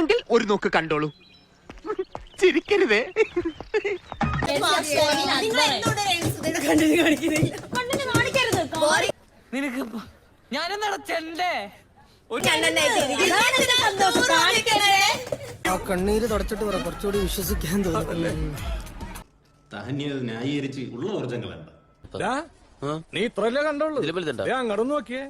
കാണണമെങ്കിൽ ഒരു നോക്ക് കണ്ടോളൂ. ചിരിക്കരുതേ. നിനക്ക് ഞാനെന്താ ചെണ്ടേ കണ്ണീര് തുടച്ചിട്ട് പറ, കുറച്ചുകൂടി വിശ്വസിക്കാൻ തോന്നുന്നു. ന്യായീകരിച്ച് ഉള്ള ഊർജ്ജങ്ങളല്ല. നീ ഇത്രല്ലേ കണ്ടോളൂ, അങ്ങോട്ട് നോക്കിയേ.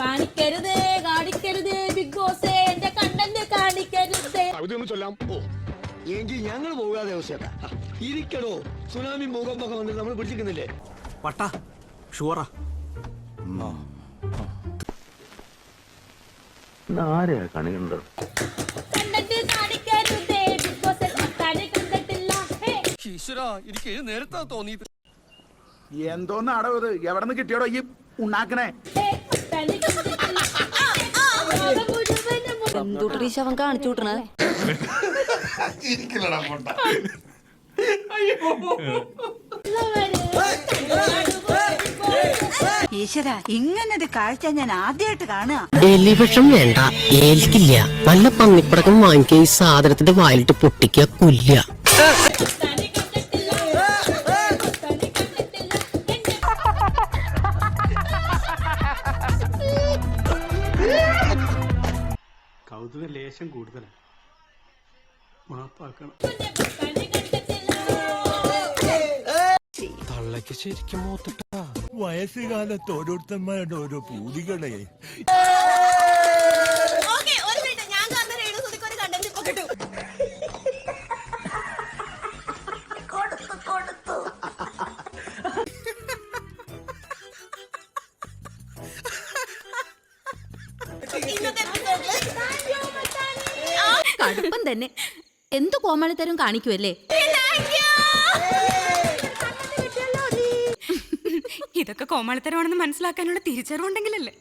കാണിക്കരുതേ കാണിക്കരുതേ ബിഗ് ബോസ്, എന്റെ കണ്ടന്റ് കാണിക്കരുതേ. ചൊല്ലാം. എങ്കിൽ ഞങ്ങൾ പോകാതെ ഇരിക്കണോ? സുനാമി മുഖമൊക്കെ വന്നിട്ട് നമ്മൾ പിടിച്ചിരിക്കുന്നില്ലേ? പട്ടാ ഷുവറാ. ആരെയാ കണി കണ്ടത്? കണ്ടന്റ് കാണിക്കരുതേ ബിഗ് ബോസ്, കണ്ടിട്ടില്ല. എനിക്ക് നേരത്തെ തോന്നിയത് എന്തോന്നാടോ ഇത്? എവിടെ നിന്ന് കിട്ടിയോടോ ഈ ഉണ്ടാക്കണേ? അവൻ കാണിച്ചു വിട്ടണേ. ഈശ്വര, ഇങ്ങനൊരു കാഴ്ച ഞാൻ ആദ്യമായിട്ട് കാണുക. എലിവിഷം വേണ്ട, ഏൽക്കില്ല. നല്ല പന്നിപ്പടക്കം വാങ്ങിക്കുക, ഈ സാധനത്തിന്റെ വായിലിട്ട് പൊട്ടിക്കുക, കൊല്ലുക. കൗതുക ലേശം കൂടുതലാണ്, മാപ്പാക്കണം. തള്ളക്ക് ശരിക്കും മൂത്തിട്ടാ. വയസ്സുകാലത്ത് ഓരോരുത്തന്മാരുടെ ഓരോ പൂതികളെ. കടുപ്പം തന്നെ. എന്തു കോമാളിത്തരം കാണിക്കുമല്ലേ? ഇതൊക്കെ കോമാളിത്തരമാണെന്ന് മനസ്സിലാക്കാനുള്ള തിരിച്ചറിവുണ്ടെങ്കിലല്ലേ.